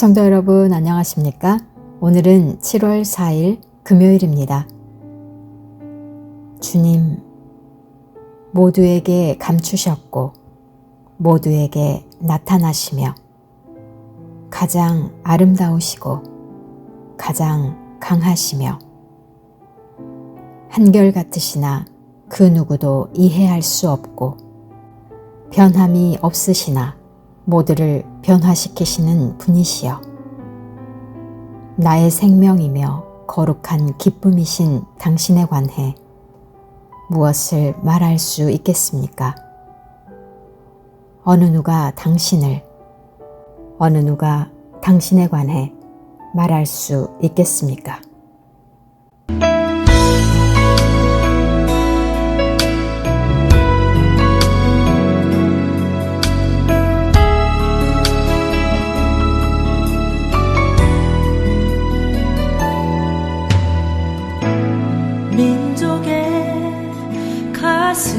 성도 여러분 안녕하십니까? 오늘은 7월 4일 금요일입니다. 주님, 모두에게 감추셨고 모두에게 나타나시며 가장 아름다우시고 가장 강하시며 한결같으시나 그 누구도 이해할 수 없고 변함이 없으시나 모두를 변화시키시는 분이시여. 나의 생명이며 거룩한 기쁨이신 당신에 관해 무엇을 말할 수 있겠습니까? 어느 누가 당신에 관해 말할 수 있겠습니까? 민족의 가슴마다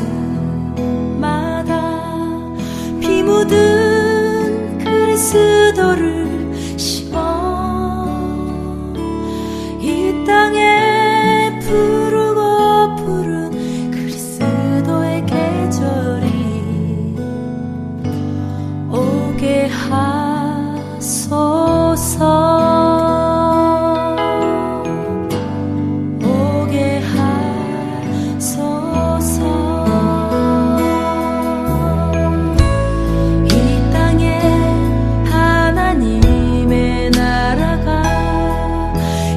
피 묻은 그리스도를 심어 이 땅에 푸르고 푸른 그리스도의 계절이 오게 하소서.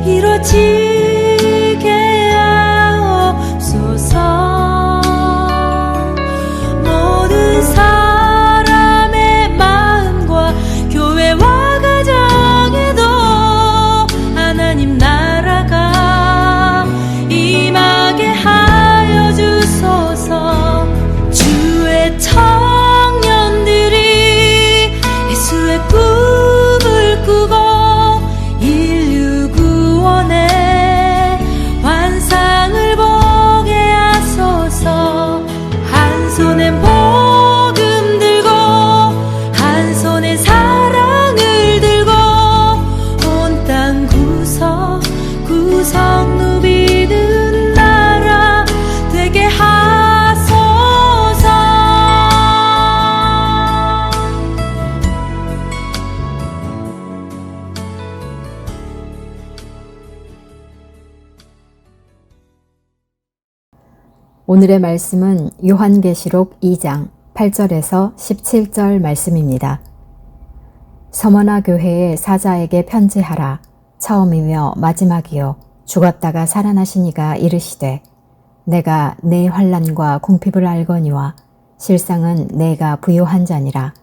이루어지게 하옵소서. 모든 사람의 마음과 교회와 가정에도 하나님 나라가 임하게 하여 주소서. 주의 청년들이 예수의 꿈을 꾸고 환상을 보게 하소서. 한 손엔 복음 들고 한 손엔 사랑을 들고 온 땅 구석구석 누비는 나라 되게 하소서. 오늘의 말씀은 요한계시록 2장 8절에서 17절 말씀입니다. 서머나 교회의 사자에게 편지하라. 처음이며 마지막이요 죽었다가 살아나신 이가 이르시되 내가 내 환난과 궁핍을 알거니와 실상은 내가 부요한 자니라.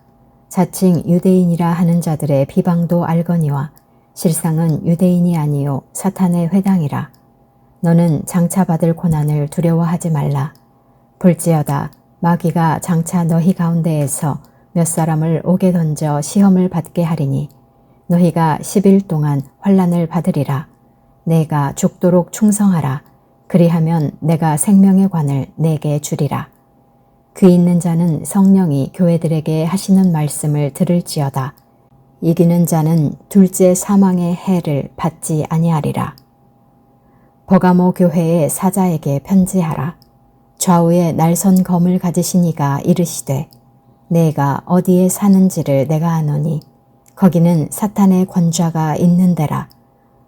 자칭 유대인이라 하는 자들의 비방도 알거니와 실상은 유대인이 아니요 사탄의 회당이라. 너는 장차 받을 고난을 두려워하지 말라. 볼지어다 마귀가 장차 너희 가운데에서 몇 사람을 옥에 던져 시험을 받게 하리니 너희가 10일 동안 환난을 받으리라. 내가 죽도록 충성하라. 그리하면 내가 생명의 관을 내게 주리라. 귀 있는 자는 성령이 교회들에게 하시는 말씀을 들을지어다. 이기는 자는 둘째 사망의 해를 받지 아니하리라. 버가모 교회의 사자에게 편지하라. 좌우에 날선 검을 가지신 이가 이르시되 내가 어디에 사는지를 내가 아노니 거기는 사탄의 권좌가 있는 데라.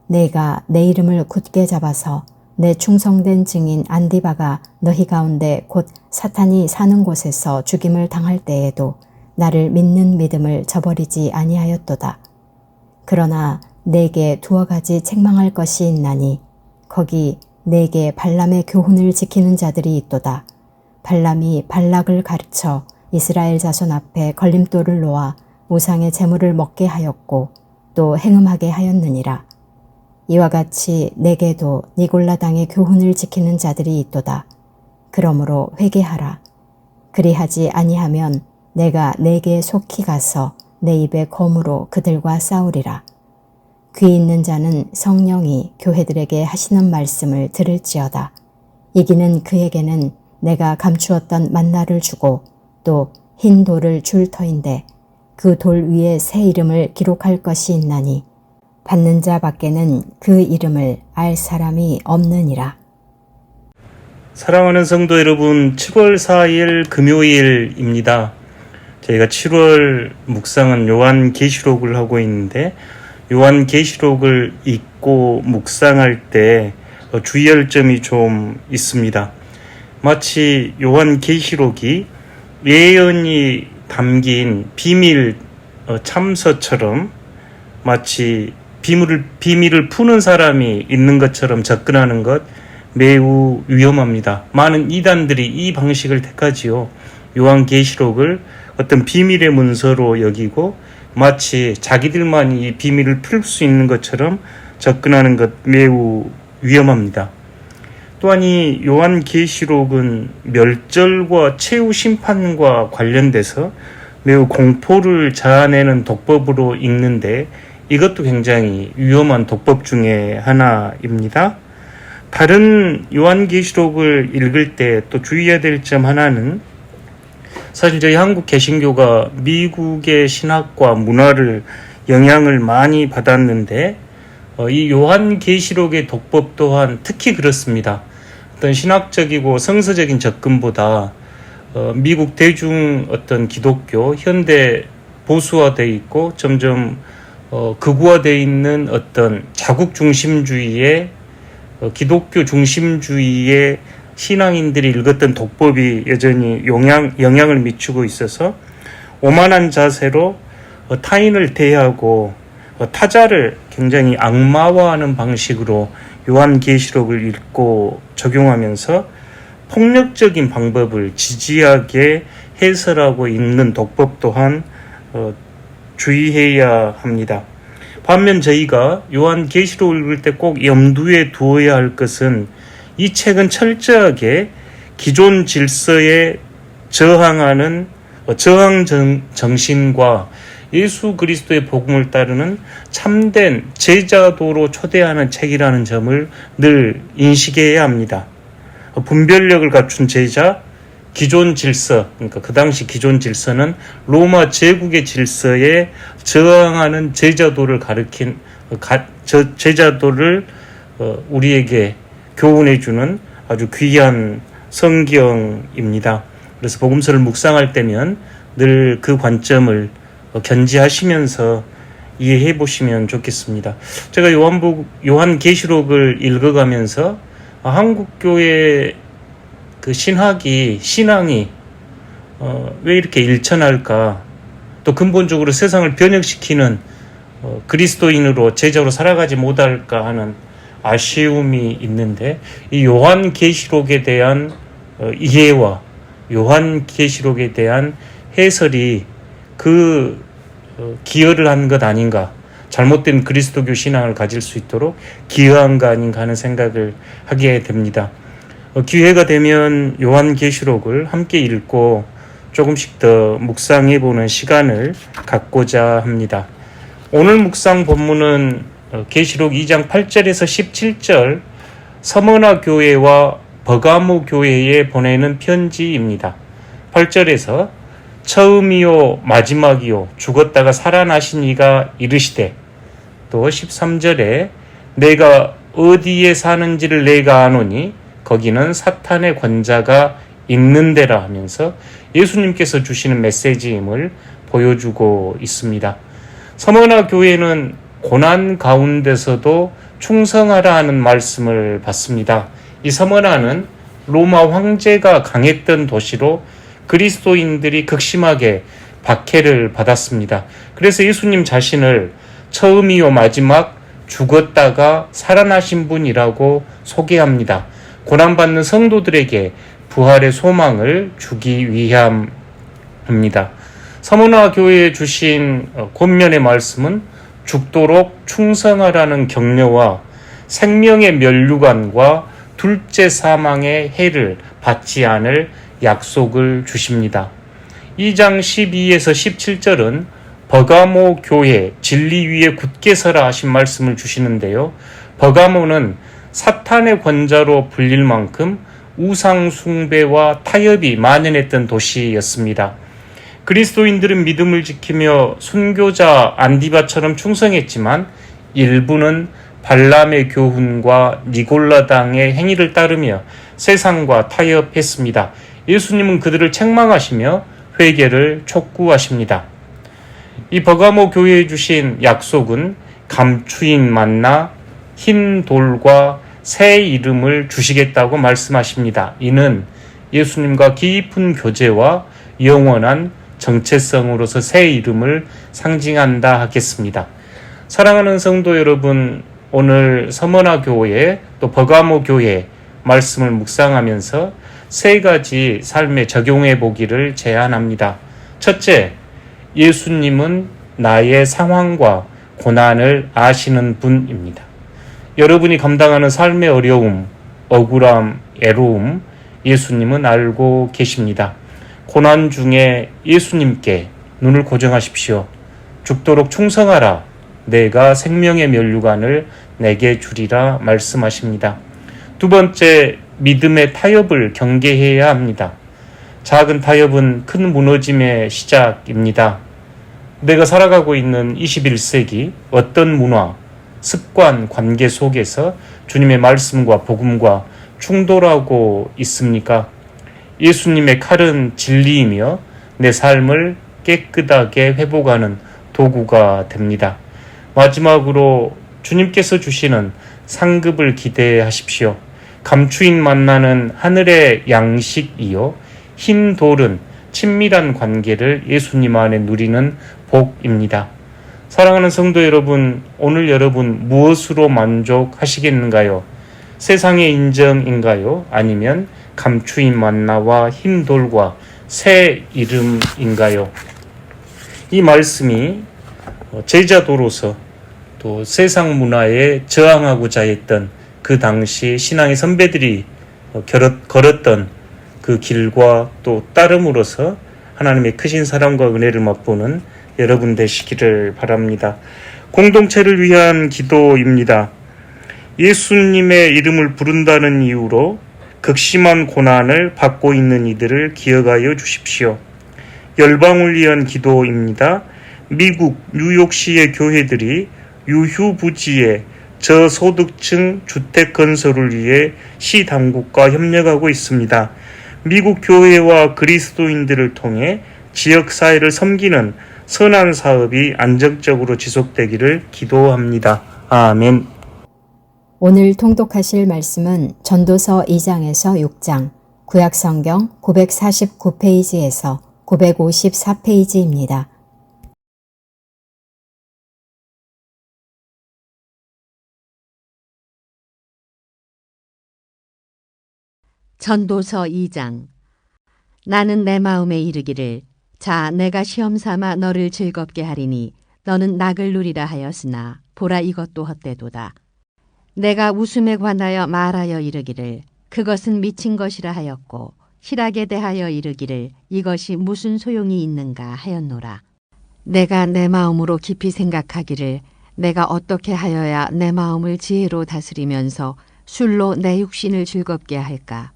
내가 내 이름을 굳게 잡아서 내 충성된 증인 안디바가 너희 가운데 곧 사탄이 사는 곳에서 죽임을 당할 때에도 나를 믿는 믿음을 저버리지 아니하였도다. 그러나 내게 두어 가지 책망할 것이 있나니 거기 내게 발람의 교훈을 지키는 자들이 있도다. 발람이 발락을 가르쳐 이스라엘 자손 앞에 걸림돌을 놓아 우상의 제물을 먹게 하였고 또 행음하게 하였느니라. 이와 같이 내게도 니골라 당의 교훈을 지키는 자들이 있도다. 그러므로 회개하라. 그리하지 아니하면 내가 내게 속히 가서 내 입의 검으로 그들과 싸우리라. 귀 있는 자는 성령이 교회들에게 하시는 말씀을 들을지어다. 이기는 그에게는 내가 감추었던 만나를 주고 또 흰 돌을 줄 터인데 그 돌 위에 새 이름을 기록할 것이 있나니 받는 자 밖에는 그 이름을 알 사람이 없느니라. 사랑하는 성도 여러분, 7월 4일 금요일입니다. 저희가 7월 묵상은 요한계시록을 하고 있는데, 요한계시록을 읽고 묵상할 때 주의할 점이 좀 있습니다. 마치 요한계시록이 예언이 담긴 비밀 참서처럼, 마치 비밀을 푸는 사람이 있는 것처럼 접근하는 것 매우 위험합니다. 많은 이단들이 이 방식을 택하지요. 요한계시록을 어떤 비밀의 문서로 여기고 마치 자기들만이 이 비밀을 풀 수 있는 것처럼 접근하는 것 매우 위험합니다. 또한 이 요한계시록은 멸절과 최후 심판과 관련돼서 매우 공포를 자아내는 독법으로 읽는데, 이것도 굉장히 위험한 독법 중에 하나입니다. 다른 요한계시록을 읽을 때 또 주의해야 될 점 하나는, 사실 저희 한국 개신교가 미국의 신학과 문화를 영향을 많이 받았는데, 이 요한계시록의 독법 또한 특히 그렇습니다. 어떤 신학적이고 성서적인 접근보다 미국 대중 어떤 기독교, 현대 보수화되어 있고 점점 극우화되어 있는 어떤 자국 중심주의의 기독교 중심주의의 신앙인들이 읽었던 독법이 여전히 영향을 미치고 있어서 오만한 자세로 타인을 대하고 타자를 굉장히 악마화하는 방식으로 요한계시록을 읽고 적용하면서 폭력적인 방법을 지지하게 해설하고 읽는 독법 또한 주의해야 합니다. 반면 저희가 요한계시록을 읽을 때 꼭 염두에 두어야 할 것은, 이 책은 철저하게 기존 질서에 저항하는 저항 정신과 예수 그리스도의 복음을 따르는 참된 제자도로 초대하는 책이라는 점을 늘 인식해야 합니다. 분별력을 갖춘 제자, 기존 질서, 그러니까 그 당시 기존 질서는 로마 제국의 질서에 저항하는 제자도를 가리킨 제자도를 우리에게 교훈해주는 아주 귀한 성경입니다. 그래서 복음서를 묵상할 때면 늘 그 관점을 견지하시면서 이해해 보시면 좋겠습니다. 제가 요한계시록을 읽어가면서 한국교회 그 신앙이 왜 이렇게 일천할까? 또 근본적으로 세상을 변혁시키는 그리스도인으로 제자로 살아가지 못할까 하는 아쉬움이 있는데, 이 요한계시록에 대한 이해와 요한계시록에 대한 해설이 기여를 한 것 아닌가, 잘못된 그리스도교 신앙을 가질 수 있도록 기여한 거 아닌가 하는 생각을 하게 됩니다. 기회가 되면 요한계시록을 함께 읽고 조금씩 더 묵상해보는 시간을 갖고자 합니다. 오늘 묵상 본문은 계시록 2장 8절에서 17절 서머나 교회와 버가모 교회에 보내는 편지입니다. 8절에서 처음이요 마지막이요 죽었다가 살아나신 이가 이르시되, 또 13절에 내가 어디에 사는지를 내가 아노니 거기는 사탄의 권자가 있는 데라 하면서 예수님께서 주시는 메시지임을 보여주고 있습니다. 서머나 교회는 고난 가운데서도 충성하라 하는 말씀을 받습니다. 이 서머나는 로마 황제가 강했던 도시로 그리스도인들이 극심하게 박해를 받았습니다. 그래서 예수님 자신을 처음이요 마지막 죽었다가 살아나신 분이라고 소개합니다. 고난받는 성도들에게 부활의 소망을 주기 위함입니다. 서머나 교회에 주신 권면의 말씀은 죽도록 충성하라는 격려와 생명의 면류관과 둘째 사망의 해를 받지 않을 약속을 주십니다. 2장 12에서 17절은 버가모 교회 진리 위에 굳게 서라 하신 말씀을 주시는데요. 버가모는 사탄의 권자로 불릴 만큼 우상 숭배와 타협이 만연했던 도시였습니다. 그리스도인들은 믿음을 지키며 순교자 안디바처럼 충성했지만 일부는 발람의 교훈과 니골라당의 행위를 따르며 세상과 타협했습니다. 예수님은 그들을 책망하시며 회개를 촉구하십니다. 이 버가모 교회에 주신 약속은 감추인 만나, 흰 돌과 새 이름을 주시겠다고 말씀하십니다. 이는 예수님과 깊은 교제와 영원한 정체성으로서 새 이름을 상징한다 하겠습니다. 사랑하는 성도 여러분, 오늘 서머나 교회 또 버가모 교회 말씀을 묵상하면서 세 가지 삶에 적용해 보기를 제안합니다. 첫째, 예수님은 나의 상황과 고난을 아시는 분입니다. 여러분이 감당하는 삶의 어려움, 억울함, 애로움, 예수님은 알고 계십니다. 고난 중에 예수님께 눈을 고정하십시오. 죽도록 충성하라. 내가 생명의 면류관을 내게 주리라 말씀하십니다. 두 번째, 믿음의 타협을 경계해야 합니다. 작은 타협은 큰 무너짐의 시작입니다. 내가 살아가고 있는 21세기 어떤 문화, 습관, 관계 속에서 주님의 말씀과 복음과 충돌하고 있습니까? 예수님의 칼은 진리이며 내 삶을 깨끗하게 회복하는 도구가 됩니다. 마지막으로 주님께서 주시는 상급을 기대하십시오. 감추인 만나는 하늘의 양식이요, 흰 돌은 친밀한 관계를 예수님 안에 누리는 복입니다. 사랑하는 성도 여러분, 오늘 여러분 무엇으로 만족하시겠는가요? 세상의 인정인가요? 아니면 감추인 만나와 흰 돌과 새 이름인가요? 이 말씀이 제자도로서 또 세상 문화에 저항하고자 했던 그 당시 신앙의 선배들이 걸었던 그 길과 또 따름으로서 하나님의 크신 사랑과 은혜를 맛보는 여러분 되시기를 바랍니다. 공동체를 위한 기도입니다. 예수님의 이름을 부른다는 이유로 극심한 고난을 받고 있는 이들을 기억하여 주십시오. 열방을 위한 기도입니다. 미국 뉴욕시의 교회들이 유휴부지의 저소득층 주택 건설을 위해 시 당국과 협력하고 있습니다. 미국 교회와 그리스도인들을 통해 지역사회를 섬기는 선한 사업이 안정적으로 지속되기를 기도합니다. 아멘. 오늘 통독하실 말씀은 전도서 2장에서 6장, 구약성경 949페이지에서 954페이지입니다. 전도서 2장. 나는 내 마음에 이르기를 자 내가 시험 삼아 너를 즐겁게 하리니 너는 낙을 누리라 하였으나 보라 이것도 헛되도다. 내가 웃음에 관하여 말하여 이르기를 그것은 미친 것이라 하였고 희락에 대하여 이르기를 이것이 무슨 소용이 있는가 하였노라. 내가 내 마음으로 깊이 생각하기를 내가 어떻게 하여야 내 마음을 지혜로 다스리면서 술로 내 육신을 즐겁게 할까?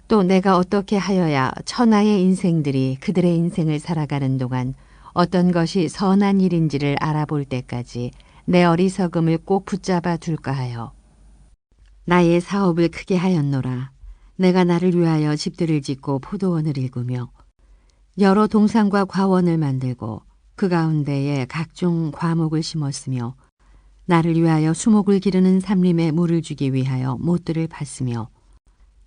또 내가 어떻게 하여야 천하의 인생들이 그들의 인생을 살아가는 동안 어떤 것이 선한 일인지를 알아볼 때까지 내 어리석음을 꼭 붙잡아 둘까 하여 나의 사업을 크게 하였노라. 내가 나를 위하여 집들을 짓고 포도원을 일구며 여러 동산과 과원을 만들고 그 가운데에 각종 과목을 심었으며 나를 위하여 수목을 기르는 삼림에 물을 주기 위하여 못들을 팠으며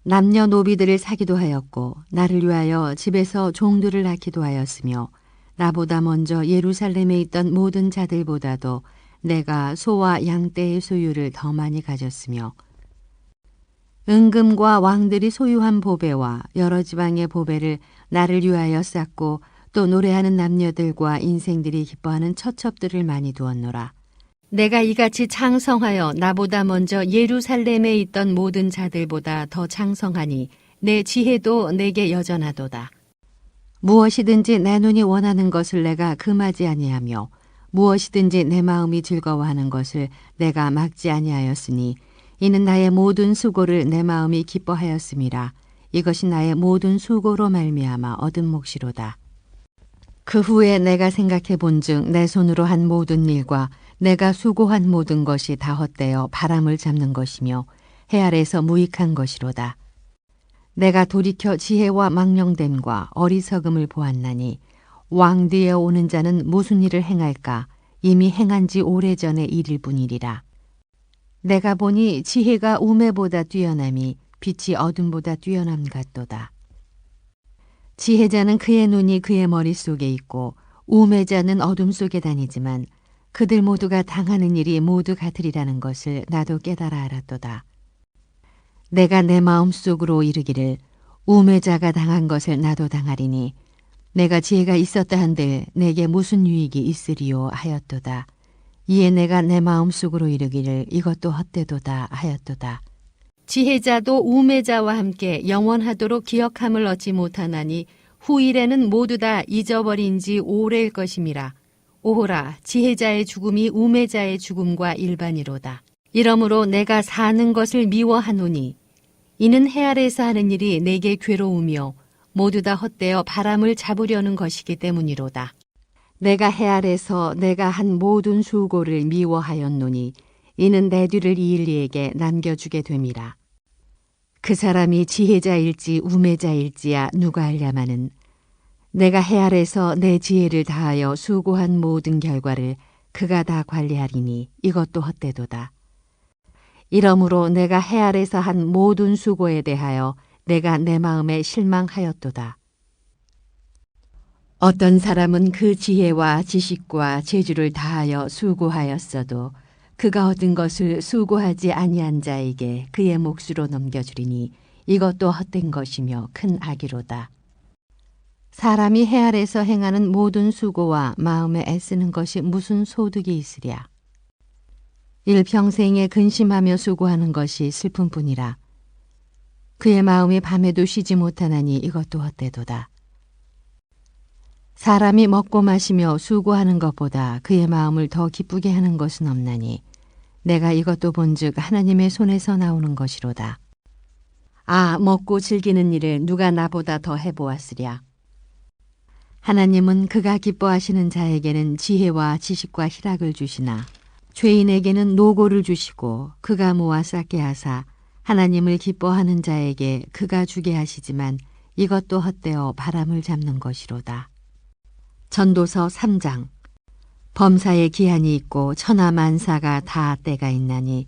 남녀노비들을 사기도 하였고 나를 위하여 집에서 종들을 낳기도 하였으며 나보다 먼저 예루살렘에 있던 모든 자들보다도 내가 소와 양떼의 소유를 더 많이 가졌으며 은금과 왕들이 소유한 보배와 여러 지방의 보배를 나를 위하여 쌓고 또 노래하는 남녀들과 인생들이 기뻐하는 처첩들을 많이 두었노라. 내가 이같이 창성하여 나보다 먼저 예루살렘에 있던 모든 자들보다 더 창성하니 내 지혜도 내게 여전하도다. 무엇이든지 내 눈이 원하는 것을 내가 금하지 아니하며 무엇이든지 내 마음이 즐거워하는 것을 내가 막지 아니하였으니 이는 나의 모든 수고를 내 마음이 기뻐하였음이라. 이것이 나의 모든 수고로 말미암아 얻은 몫이로다. 그 후에 내가 생각해 본즉 내 손으로 한 모든 일과 내가 수고한 모든 것이 다 헛되어 바람을 잡는 것이며 해 아래서 무익한 것이로다. 내가 돌이켜 지혜와 망령됨과 어리석음을 보았나니 왕 뒤에 오는 자는 무슨 일을 행할까 이미 행한 지 오래전의 일일 뿐이리라. 내가 보니 지혜가 우매보다 뛰어남이 빛이 어둠보다 뛰어남 같도다. 지혜자는 그의 눈이 그의 머릿속에 있고 우매자는 어둠 속에 다니지만 그들 모두가 당하는 일이 모두 같으리라는 것을 나도 깨달아 알았도다. 내가 내 마음속으로 이르기를 우매자가 당한 것을 나도 당하리니 내가 지혜가 있었다 한들 내게 무슨 유익이 있으리요 하였도다. 이에 내가 내 마음속으로 이르기를 이것도 헛되도다 하였도다. 지혜자도 우매자와 함께 영원하도록 기억함을 얻지 못하나니 후일에는 모두 다 잊어버린 지 오래일 것임이라. 오호라 지혜자의 죽음이 우매자의 죽음과 일반이로다. 이러므로 내가 사는 것을 미워하노니 이는 해 아래에서 하는 일이 내게 괴로우며 모두 다 헛되어 바람을 잡으려는 것이기 때문이로다. 내가 해 아래서 내가 한 모든 수고를 미워하였노니 이는 내 뒤를 이을 이에게 남겨주게 됨이라. 그 사람이 지혜자일지 우매자일지야 누가 알랴마는 내가 해 아래서 내 지혜를 다하여 수고한 모든 결과를 그가 다 관리하리니 이것도 헛되도다. 이러므로 내가 해 아래서 한 모든 수고에 대하여 내가 내 마음에 실망하였도다. 어떤 사람은 그 지혜와 지식과 재주를 다하여 수고하였어도 그가 얻은 것을 수고하지 아니한 자에게 그의 몫으로 넘겨주리니 이것도 헛된 것이며 큰 악이로다. 사람이 해 아래서 행하는 모든 수고와 마음에 애쓰는 것이 무슨 소득이 있으랴. 일평생에 근심하며 수고하는 것이 슬픔뿐이라. 그의 마음이 밤에도 쉬지 못하나니 이것도 헛되도다. 사람이 먹고 마시며 수고하는 것보다 그의 마음을 더 기쁘게 하는 것은 없나니 내가 이것도 본즉 하나님의 손에서 나오는 것이로다. 아, 먹고 즐기는 일을 누가 나보다 더 해보았으랴. 하나님은 그가 기뻐하시는 자에게는 지혜와 지식과 희락을 주시나 죄인에게는 노고를 주시고 그가 모아 쌓게 하사 하나님을 기뻐하는 자에게 그가 주게 하시지만 이것도 헛되어 바람을 잡는 것이로다. 전도서 3장. 범사에 기한이 있고 천하만사가 다 때가 있나니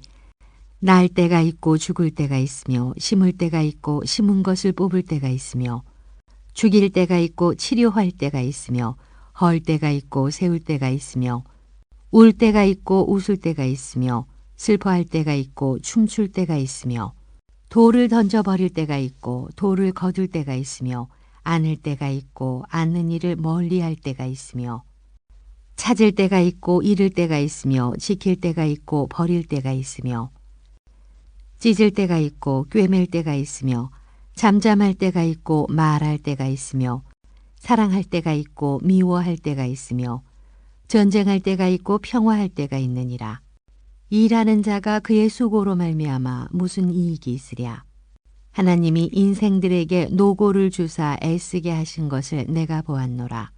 날 때가 있고 죽을 때가 있으며 심을 때가 있고 심은 것을 뽑을 때가 있으며 죽일 때가 있고 치료할 때가 있으며 헐 때가 있고 세울 때가 있으며 울 때가 있고 웃을 때가 있으며 슬퍼할 때가 있고 춤출 때가 있으며 돌을 던져버릴 때가 있고 돌을 거둘 때가 있으며 안을 때가 있고 안는 일을 멀리할 때가 있으며 찾을 때가 있고 잃을 때가 있으며 지킬 때가 있고 버릴 때가 있으며 찢을 때가 있고 꿰맬 때가 있으며 잠잠할 때가 있고 말할 때가 있으며 사랑할 때가 있고 미워할 때가 있으며 전쟁할 때가 있고 평화할 때가 있느니라. 일하는 자가 그의 수고로 말미암아 무슨 이익이 있으랴. 하나님이 인생들에게 노고를 주사 애쓰게 하신 것을 내가 보았노라.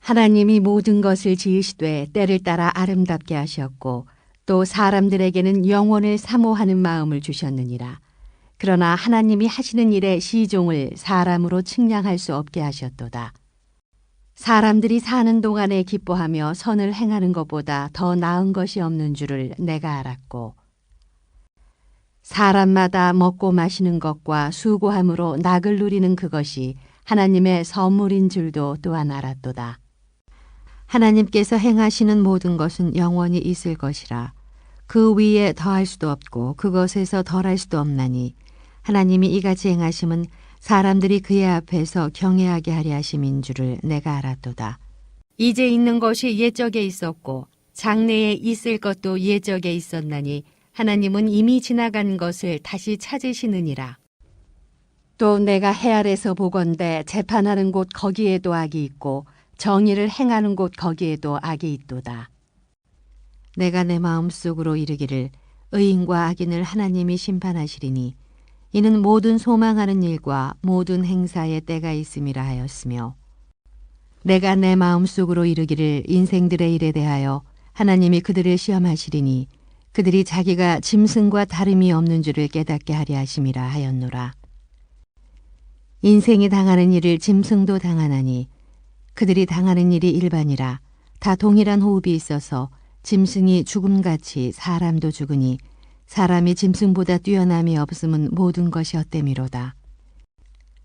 하나님이 모든 것을 지으시되 때를 따라 아름답게 하셨고 또 사람들에게는 영원을 사모하는 마음을 주셨느니라. 그러나 하나님이 하시는 일의 시종을 사람으로 측량할 수 없게 하셨도다. 사람들이 사는 동안에 기뻐하며 선을 행하는 것보다 더 나은 것이 없는 줄을 내가 알았고 사람마다 먹고 마시는 것과 수고함으로 낙을 누리는 그것이 하나님의 선물인 줄도 또한 알았도다. 하나님께서 행하시는 모든 것은 영원히 있을 것이라. 그 위에 더할 수도 없고 그것에서 덜할 수도 없나니 하나님이 이같이 행하심은 사람들이 그의 앞에서 경외하게 하려 하심인 줄을 내가 알았도다. 이제 있는 것이 옛적에 있었고 장래에 있을 것도 옛적에 있었나니 하나님은 이미 지나간 것을 다시 찾으시느니라. 또 내가 해 아래서 보건대 재판하는 곳 거기에도 악이 있고 정의를 행하는 곳 거기에도 악이 있도다. 내가 내 마음속으로 이르기를 의인과 악인을 하나님이 심판하시리니 이는 모든 소망하는 일과 모든 행사에 때가 있음이라 하였으며 내가 내 마음속으로 이르기를 인생들의 일에 대하여 하나님이 그들을 시험하시리니 그들이 자기가 짐승과 다름이 없는 줄을 깨닫게 하려 하심이라 하였노라. 인생이 당하는 일을 짐승도 당하나니 그들이 당하는 일이 일반이라. 다 동일한 호흡이 있어서 짐승이 죽음같이 사람도 죽으니 사람이 짐승보다 뛰어남이 없음은 모든 것이 헛됨이로다.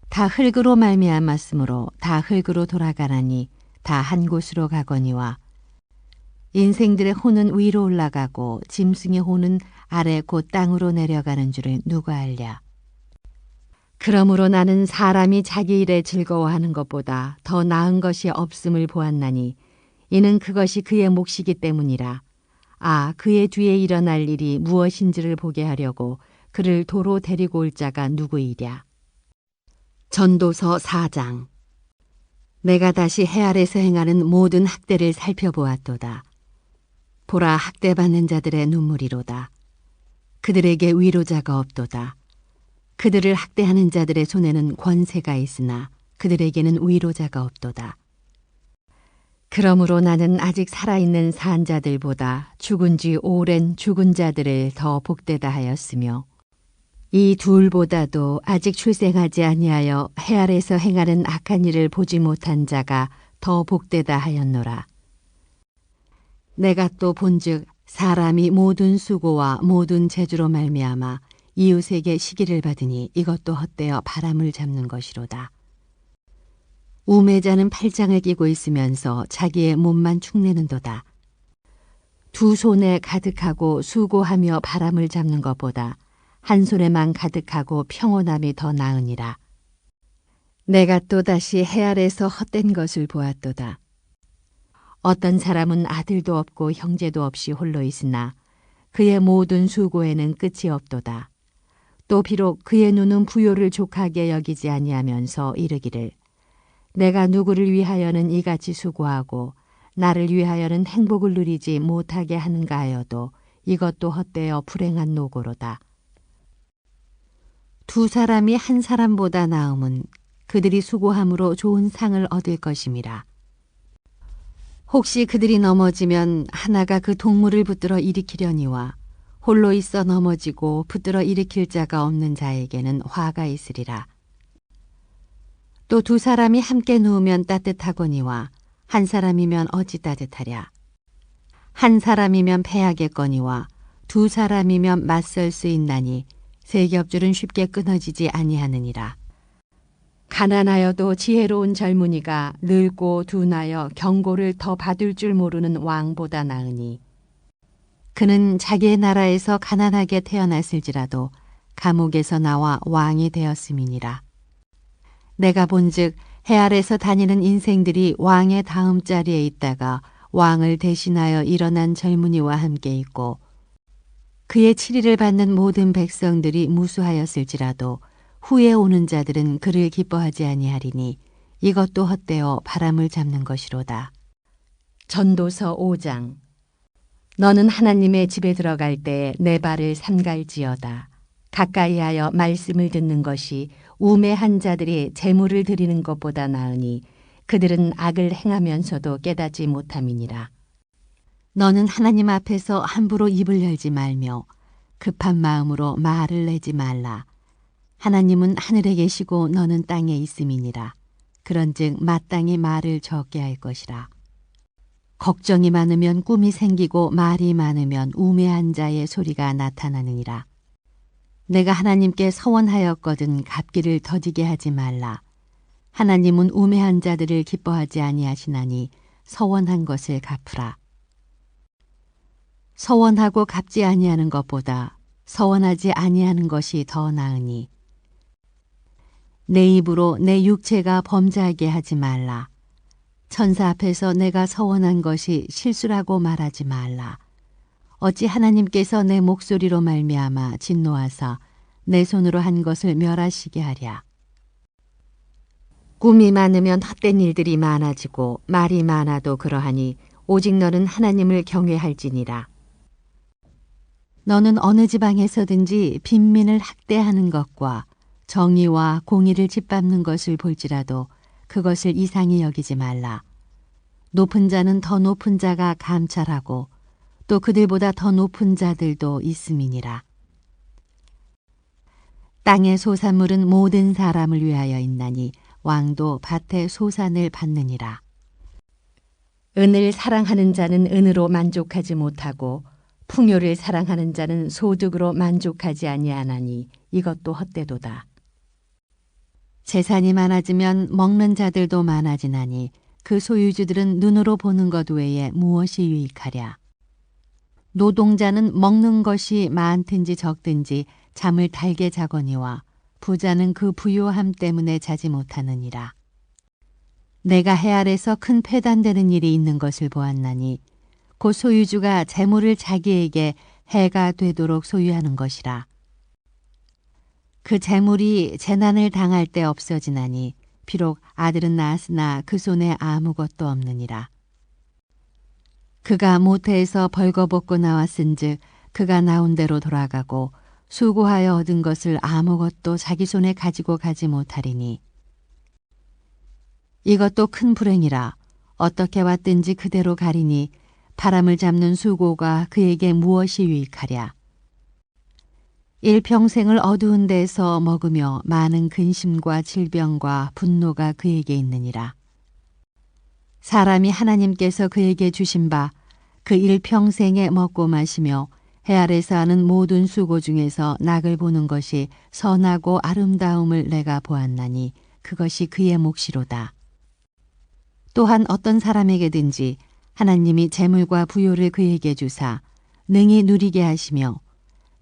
다 흙으로 말미암았으므로 다 흙으로 돌아가나니 다 한 곳으로 가거니와 인생들의 혼은 위로 올라가고 짐승의 혼은 아래 곧 땅으로 내려가는 줄을 누가 알랴. 그러므로 나는 사람이 자기 일에 즐거워하는 것보다 더 나은 것이 없음을 보았나니 이는 그것이 그의 몫이기 때문이라. 그의 뒤에 일어날 일이 무엇인지를 보게 하려고 그를 도로 데리고 올 자가 누구이랴. 전도서 4장. 내가 다시 해 아래서 행하는 모든 학대를 살펴보았도다. 보라, 학대받는 자들의 눈물이로다. 그들에게 위로자가 없도다. 그들을 학대하는 자들의 손에는 권세가 있으나 그들에게는 위로자가 없도다. 그러므로 나는 아직 살아있는 산 자들보다 죽은 지 오랜 죽은 자들을 더 복되다 하였으며 이 둘보다도 아직 출생하지 아니하여 해 아래서 행하는 악한 일을 보지 못한 자가 더 복되다 하였노라. 내가 또 본즉 사람이 모든 수고와 모든 재주로 말미암아 이웃에게 시기를 받으니 이것도 헛되어 바람을 잡는 것이로다. 우매자는 팔짱을 끼고 있으면서 자기의 몸만 축내는도다. 두 손에 가득하고 수고하며 바람을 잡는 것보다 한 손에만 가득하고 평온함이 더 나으니라. 내가 또다시 해 아래서 헛된 것을 보았도다. 어떤 사람은 아들도 없고 형제도 없이 홀로 있으나 그의 모든 수고에는 끝이 없도다. 또 비록 그의 눈은 부요를 족하게 여기지 아니하면서 이르기를 내가 누구를 위하여는 이같이 수고하고 나를 위하여는 행복을 누리지 못하게 하는가 하여도 이것도 헛되어 불행한 노고로다. 두 사람이 한 사람보다 나음은 그들이 수고함으로 좋은 상을 얻을 것임이라. 혹시 그들이 넘어지면 하나가 그 동물을 붙들어 일으키려니와 홀로 있어 넘어지고 붙들어 일으킬 자가 없는 자에게는 화가 있으리라. 또 두 사람이 함께 누우면 따뜻하거니와 한 사람이면 어찌 따뜻하랴. 한 사람이면 패하겠거니와 두 사람이면 맞설 수 있나니 세 겹줄은 쉽게 끊어지지 아니하느니라. 가난하여도 지혜로운 젊은이가 늙고 둔하여 경고를 더 받을 줄 모르는 왕보다 나으니 그는 자기의 나라에서 가난하게 태어났을지라도 감옥에서 나와 왕이 되었음이니라. 내가 본즉 해 아래서 다니는 인생들이 왕의 다음 자리에 있다가 왕을 대신하여 일어난 젊은이와 함께 있고 그의 치리를 받는 모든 백성들이 무수하였을지라도 후에 오는 자들은 그를 기뻐하지 아니하리니 이것도 헛되어 바람을 잡는 것이로다. 전도서 5장. 너는 하나님의 집에 들어갈 때 내 발을 삼갈지어다. 가까이하여 말씀을 듣는 것이 우매한 자들이 재물을 드리는 것보다 나으니 그들은 악을 행하면서도 깨닫지 못함이니라. 너는 하나님 앞에서 함부로 입을 열지 말며 급한 마음으로 말을 내지 말라. 하나님은 하늘에 계시고 너는 땅에 있음이니라. 그런즉 마땅히 말을 적게 할 것이라. 걱정이 많으면 꿈이 생기고 말이 많으면 우매한 자의 소리가 나타나느니라. 내가 하나님께 서원하였거든 갚기를 더디게 하지 말라. 하나님은 우매한 자들을 기뻐하지 아니하시나니 서원한 것을 갚으라. 서원하고 갚지 아니하는 것보다 서원하지 아니하는 것이 더 나으니 내 입으로 내 육체가 범죄하게 하지 말라. 천사 앞에서 내가 서원한 것이 실수라고 말하지 말라. 어찌 하나님께서 내 목소리로 말미암아 진노하사 내 손으로 한 것을 멸하시게 하랴. 꿈이 많으면 헛된 일들이 많아지고 말이 많아도 그러하니 오직 너는 하나님을 경외할지니라. 너는 어느 지방에서든지 빈민을 학대하는 것과 정의와 공의를 짓밟는 것을 볼지라도 그것을 이상히 여기지 말라. 높은 자는 더 높은 자가 감찰하고 또 그들보다 더 높은 자들도 있음이니라. 땅의 소산물은 모든 사람을 위하여 있나니 왕도 밭의 소산을 받느니라. 은을 사랑하는 자는 은으로 만족하지 못하고 풍요를 사랑하는 자는 소득으로 만족하지 아니하나니 이것도 헛되도다. 재산이 많아지면 먹는 자들도 많아지나니 그 소유주들은 눈으로 보는 것 외에 무엇이 유익하랴. 노동자는 먹는 것이 많든지 적든지 잠을 달게 자거니와 부자는 그 부요함 때문에 자지 못하느니라. 내가 해 아래서 큰 패단되는 일이 있는 것을 보았나니 곧 소유주가 재물을 자기에게 해가 되도록 소유하는 것이라. 그 재물이 재난을 당할 때 없어지나니 비록 아들은 낳았으나 그 손에 아무것도 없느니라. 그가 모태에서 벌거벗고 나왔은즉 그가 나온 대로 돌아가고 수고하여 얻은 것을 아무것도 자기 손에 가지고 가지 못하리니 이것도 큰 불행이라. 어떻게 왔든지 그대로 가리니 바람을 잡는 수고가 그에게 무엇이 유익하랴. 일평생을 어두운 데서 먹으며 많은 근심과 질병과 분노가 그에게 있느니라. 사람이 하나님께서 그에게 주신 바 그 일평생에 먹고 마시며 해 아래서 하는 모든 수고 중에서 낙을 보는 것이 선하고 아름다움을 내가 보았나니 그것이 그의 몫이로다. 또한 어떤 사람에게든지 하나님이 재물과 부요를 그에게 주사 능히 누리게 하시며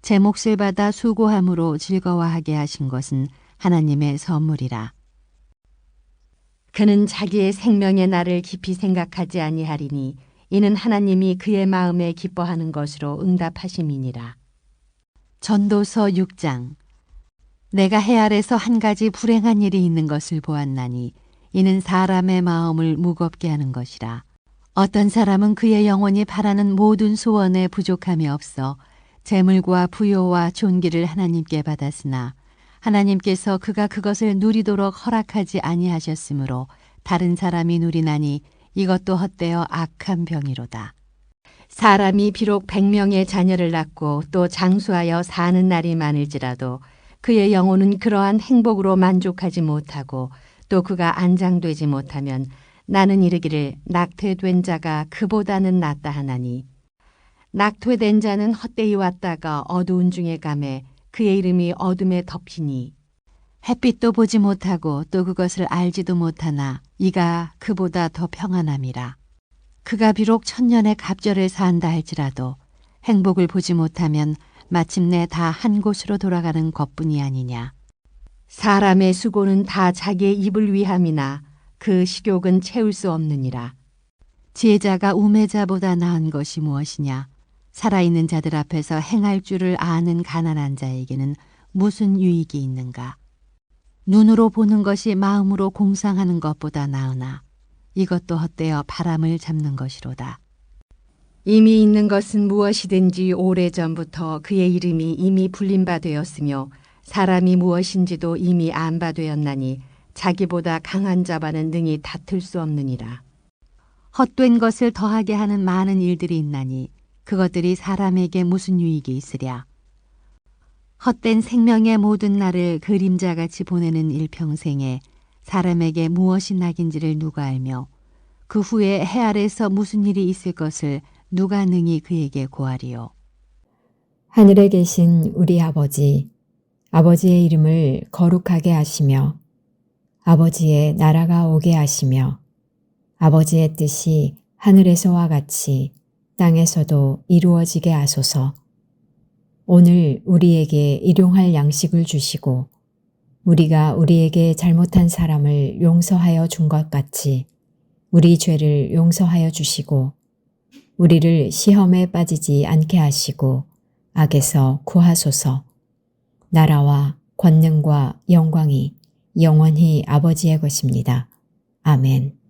제 몫을 받아 수고함으로 즐거워하게 하신 것은 하나님의 선물이라. 그는 자기의 생명의 날을 깊이 생각하지 아니하리니 이는 하나님이 그의 마음에 기뻐하는 것으로 응답하심이니라. 전도서 6장. 내가 해 아래서 한 가지 불행한 일이 있는 것을 보았나니 이는 사람의 마음을 무겁게 하는 것이라. 어떤 사람은 그의 영혼이 바라는 모든 소원에 부족함이 없어 재물과 부요와 존귀를 하나님께 받았으나 하나님께서 그가 그것을 누리도록 허락하지 아니하셨으므로 다른 사람이 누리나니 이것도 헛되어 악한 병이로다. 사람이 비록 100명의 자녀를 낳고 또 장수하여 사는 날이 많을지라도 그의 영혼은 그러한 행복으로 만족하지 못하고 또 그가 안장되지 못하면 나는 이르기를 낙태된 자가 그보다는 낫다 하나니 낙태된 자는 헛되이 왔다가 어두운 중에 감에 그의 이름이 어둠에 덮이니 햇빛도 보지 못하고 또 그것을 알지도 못하나 이가 그보다 더 평안함이라. 그가 비록 천년의 갑절을 산다 할지라도 행복을 보지 못하면 마침내 다 한 곳으로 돌아가는 것뿐이 아니냐. 사람의 수고는 다 자기의 입을 위함이나 그 식욕은 채울 수 없느니라. 지혜자가 우매자보다 나은 것이 무엇이냐. 살아있는 자들 앞에서 행할 줄을 아는 가난한 자에게는 무슨 유익이 있는가. 눈으로 보는 것이 마음으로 공상하는 것보다 나으나 이것도 헛되어 바람을 잡는 것이로다. 이미 있는 것은 무엇이든지 오래전부터 그의 이름이 이미 불린 바 되었으며 사람이 무엇인지도 이미 안 바 되었나니 자기보다 강한 자와는 능히 다툴 수 없느니라. 헛된 것을 더하게 하는 많은 일들이 있나니 그것들이 사람에게 무슨 유익이 있으랴. 헛된 생명의 모든 날을 그림자같이 보내는 일평생에 사람에게 무엇이 낙인지를 누가 알며 그 후에 해 아래서 무슨 일이 있을 것을 누가 능히 그에게 고하리요. 하늘에 계신 우리 아버지, 아버지의 이름을 거룩하게 하시며 아버지의 나라가 오게 하시며 아버지의 뜻이 하늘에서와 같이 땅에서도 이루어지게 하소서. 오늘 우리에게 일용할 양식을 주시고 우리가 우리에게 잘못한 사람을 용서하여 준 것 같이 우리 죄를 용서하여 주시고 우리를 시험에 빠지지 않게 하시고 악에서 구하소서. 나라와 권능과 영광이 영원히 아버지의 것입니다. 아멘.